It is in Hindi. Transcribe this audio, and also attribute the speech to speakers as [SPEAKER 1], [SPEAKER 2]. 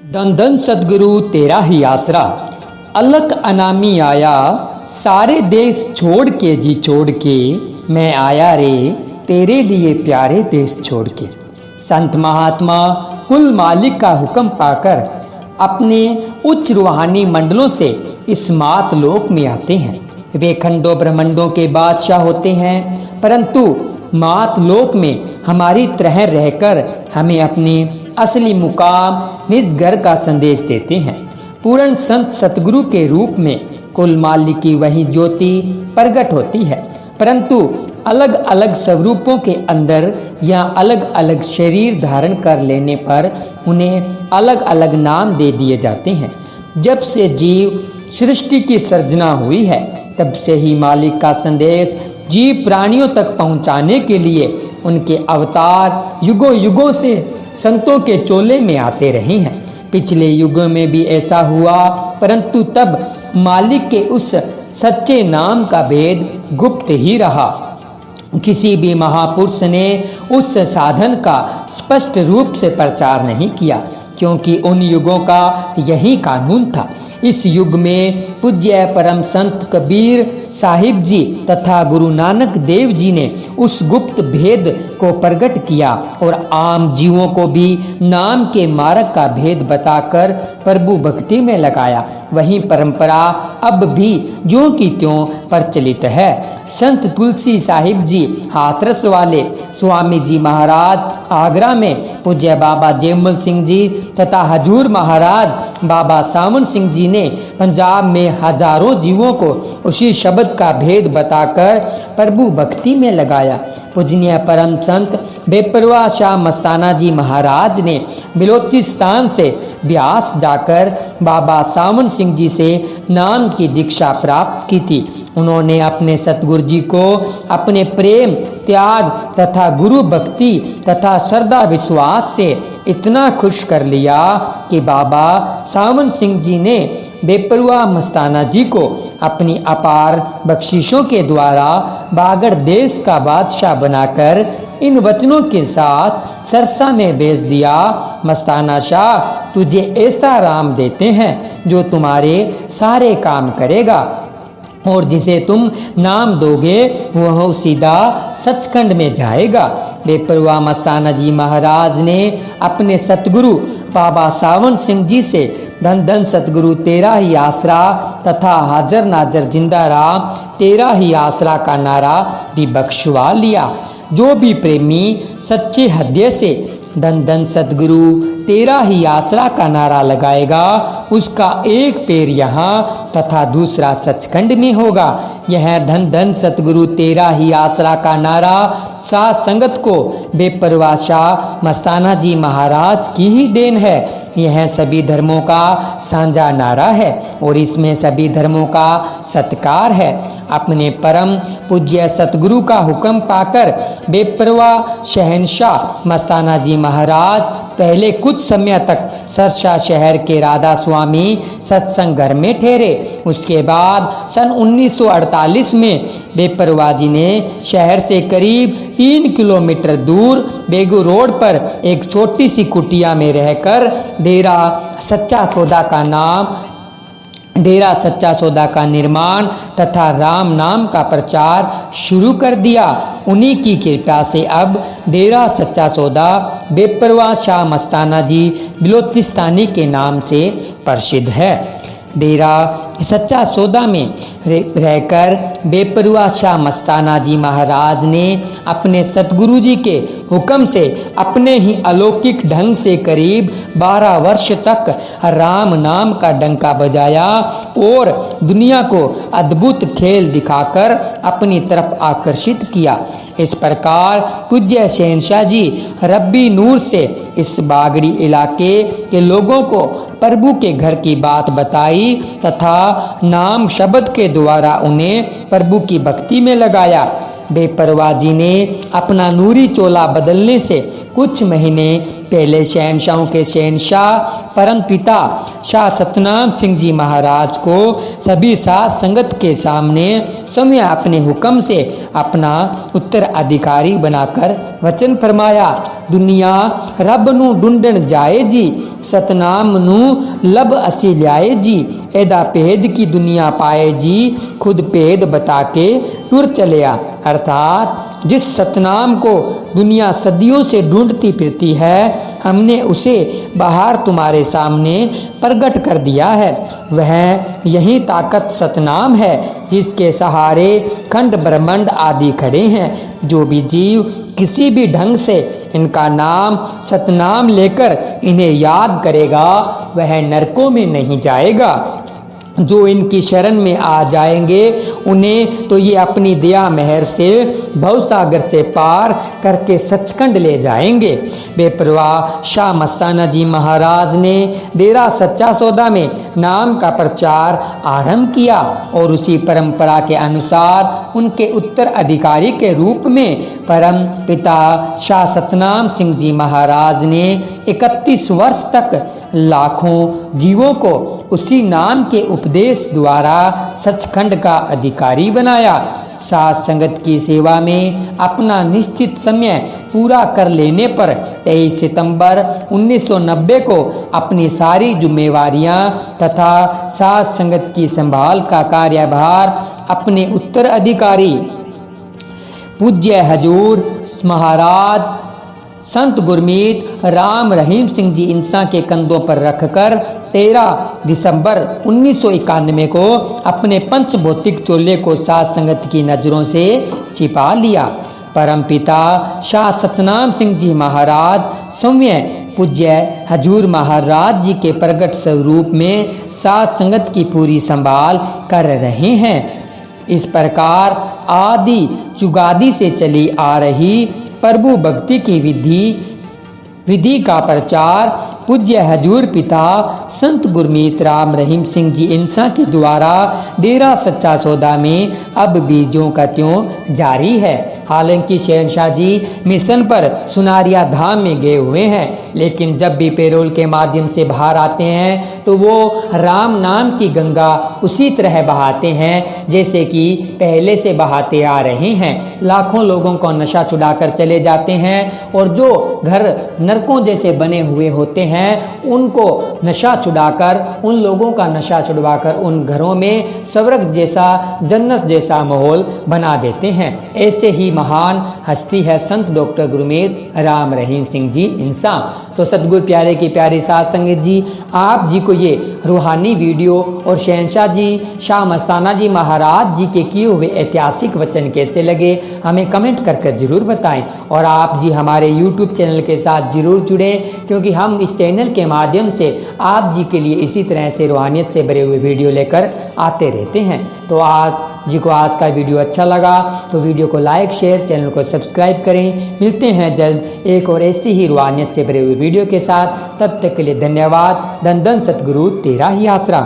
[SPEAKER 1] धन धन सतगुरु तेरा ही आसरा, अलख अनामी आया, सारे देश छोड़ के जी छोड़ के, मैं आया रे तेरे लिए प्यारे देश छोड़ के। संत महात्मा कुल मालिक का हुक्म पाकर अपने उच्च रूहानी मंडलों से इस मात लोक में आते हैं। वे खंडों ब्रह्मंडों के बादशाह होते हैं, परंतु मात लोक में हमारी तरह रहकर हमें अपने असली मुकाम निज घर का संदेश देते हैं। पूर्ण संत सतगुरु के रूप में कुल मालिक की वही ज्योति प्रकट होती है, परंतु अलग अलग स्वरूपों के अंदर या अलग अलग शरीर धारण कर लेने पर उन्हें अलग अलग नाम दे दिए जाते हैं। जब से जीव सृष्टि की सर्जना हुई है, तब से ही मालिक का संदेश जीव प्राणियों तक पहुंचाने के लिए उनके अवतार युगों युगों से संतों के चोले में आते रहे हैं। पिछले युगों में भी ऐसा हुआ, परंतु तब मालिक के उस सच्चे नाम का भेद गुप्त ही रहा। किसी भी महापुरुष ने उस साधन का स्पष्ट रूप से प्रचार नहीं किया, क्योंकि उन युगों का यही कानून था। इस युग में पूज्य परम संत कबीर साहिब जी तथा गुरु नानक देव जी ने उस गुप्त भेद को प्रकट किया और आम जीवों को भी नाम के मार्ग का भेद बताकर प्रभु भक्ति में लगाया। वही परंपरा अब भी ज्यों की त्यों प्रचलित है। संत तुलसी साहिब जी हाथरस वाले, स्वामी जी महाराज आगरा में, पूज्य बाबा जयमल सिंह जी तथा हजूर महाराज बाबा सावन सिंह जी ने पंजाब में हजारों जीवों को उसी शब्द का भेद बताकर प्रभु भक्ति में लगाया। पूजनीय परम संत बेपरवाह शाह मस्ताना जी महाराज ने बलोचिस्तान से ब्यास जाकर बाबा सावन सिंह जी से नाम की दीक्षा प्राप्त की थी। उन्होंने अपने सतगुरु जी को अपने प्रेम, त्याग तथा गुरु भक्ति तथा श्रद्धा विश्वास से इतना खुश कर लिया कि बाबा सावन सिंह जी ने बेपरवाह मस्ताना जी को अपनी अपार बख्शिशों के द्वारा बागड़ देश का बादशाह बनाकर इन वचनों के साथ सरसा में भेज दिया। मस्ताना शाह, तुझे ऐसा राम देते हैं जो तुम्हारे सारे काम करेगा, और जिसे तुम नाम दोगे वह सीधा सचखंड में जाएगा। बेपरवाह मस्ताना जी महाराज ने अपने सतगुरु बाबा सावन सिंह जी से धन धन सतगुरु तेरा ही आसरा तथा हाजर नाजर जिंदा राम तेरा ही आसरा का नारा भी बख्शवा लिया। जो भी प्रेमी सच्चे हृदय से धन धन सतगुरु तेरा ही आसरा का नारा लगाएगा, उसका एक पैर यहाँ तथा दूसरा सचखंड में होगा। यह धन धन सतगुरु तेरा ही आसरा का नारा साध संगत को बेपरवाह शाह मस्ताना जी महाराज की ही देन है। यह सभी धर्मों का साझा नारा है और इसमें सभी धर्मों का सत्कार है। अपने परम पूज्य सतगुरु का हुक्म पाकर बेपरवाह शहनशाह मस्ताना जी महाराज पहले कुछ समय तक सरसा शहर के राधा स्वामी सत्संग घर में ठहरे। उसके बाद सन 1948 में बेपरवाह जी ने शहर से करीब 3 किलोमीटर दूर बेगू रोड पर एक छोटी सी कुटिया में रहकर डेरा सच्चा सौदा का निर्माण तथा राम नाम का प्रचार शुरू कर दिया। उन्हीं की कृपा से अब डेरा सच्चा सौदा बेपरवाह शाह मस्ताना जी बलोचिस्तानी के नाम से प्रसिद्ध है। डेरा सच्चा सौदा में रहकर बेपरवाह शाह मस्ताना जी महाराज ने अपने सतगुरु जी के हुक्म से अपने ही अलौकिक ढंग से करीब 12 वर्ष तक राम नाम का डंका बजाया और दुनिया को अद्भुत खेल दिखाकर अपनी तरफ आकर्षित किया। इस प्रकार पूज्य शहनशाह जी रब्बी नूर से इस बागड़ी इलाके के लोगों को प्रभु के घर की बात बताई तथा नाम शब्द के द्वारा उन्हें प्रभु की भक्ति में लगाया। बेपरवाह जी ने अपना नूरी चोला बदलने से कुछ महीने पहले शहनशाहों के शहनशाह परम पिता शाह सतनाम सिंह जी महाराज को सभी साध संगत के सामने समय अपने हुक्म से अपना उत्तराधिकारी बनाकर वचन फरमाया, दुनिया रब नू ढूंढण जाए जी, सतनाम नू लब असी ल्याए जी, एदा भेद की दुनिया पाए जी, खुद भेद बता के टुर चलिया। अर्थात जिस सतनाम को दुनिया सदियों से ढूंढती फिरती है, हमने उसे बाहर तुम्हारे सामने प्रकट कर दिया है। वह यही ताकत सतनाम है जिसके सहारे खंड ब्रह्मांड आदि खड़े हैं। जो भी जीव किसी भी ढंग से इनका नाम सतनाम लेकर इन्हें याद करेगा, वह नरकों में नहीं जाएगा। जो इनकी शरण में आ जाएंगे उन्हें तो ये अपनी दया मेहर से भवसागर से पार करके सचखंड ले जाएंगे। बेपरवाह शाह मस्ताना जी महाराज ने डेरा सच्चा सौदा में नाम का प्रचार आरंभ किया और उसी परंपरा के अनुसार उनके उत्तराधिकारी के रूप में परम पिता शाह सतनाम सिंह जी महाराज ने 31 वर्ष तक लाखों जीवों को उसी नाम के उपदेश द्वारा सचखंड का अधिकारी बनाया। साध संगत की सेवा में अपना निश्चित समय पूरा कर लेने पर 23 सितंबर 1990 को अपनी सारी जिम्मेवारियां तथा साध संगत की संभाल का कार्यभार अपने उत्तराधिकारी पूज्य हजूर महाराज संत गुरमीत राम रहीम सिंह जी इंसा के कंधों पर रखकर 13 दिसंबर 1991 को अपने पंच भौतिक चोले को साध संगत की नज़रों से छिपा लिया। परमपिता शाह सतनाम सिंह जी महाराज सौम्य पूज्य हजूर महाराज जी के प्रगट स्वरूप में साध संगत की पूरी संभाल कर रहे हैं। इस प्रकार आदि जुगादी से चली आ रही प्रभु भक्ति की विधि का प्रचार पूज्य हजूर पिता संत गुरमीत राम रहीम सिंह जी इंसा के द्वारा डेरा सच्चा सौदा में अब भी ज्यों का त्यों जारी है। हालांकि शहनशाह जी मिशन पर सुनारिया धाम में गए हुए हैं, लेकिन जब भी पैरोल के माध्यम से बाहर आते हैं तो वो राम नाम की गंगा उसी तरह बहाते हैं जैसे कि पहले से बहाते आ रहे हैं। लाखों लोगों को नशा छुड़ाकर चले जाते हैं और जो घर नरकों जैसे बने हुए होते हैं उनको नशा छुड़ाकर, उन लोगों का नशा छुड़वाकर उन घरों में स्वर्ग जैसा, जन्नत जैसा माहौल बना देते हैं। ऐसे ही महान हस्ती है संत डॉक्टर गुरमीत राम रहीम सिंह जी इंसा। तो सतगुरु प्यारे की प्यारी साध संगत जी, आप जी को ये रूहानी वीडियो और शहनशाह जी शाह मस्ताना जी महाराज जी के किए हुए ऐतिहासिक वचन कैसे लगे हमें कमेंट कर ज़रूर बताएं। और आप जी हमारे YouTube चैनल के साथ ज़रूर जुड़ें, क्योंकि हम इस चैनल के माध्यम से आप जी के लिए इसी तरह से रूहानियत से भरे हुए वीडियो लेकर आते रहते हैं। तो आप जी को आज का वीडियो अच्छा लगा तो वीडियो को लाइक शेयर, चैनल को सब्सक्राइब करें। मिलते हैं जल्द एक और ऐसी ही रूहानियत से भरे हुए वीडियो के साथ। तब तक के लिए धन्यवाद। धन धन सतगुरु तेरा ही आसरा।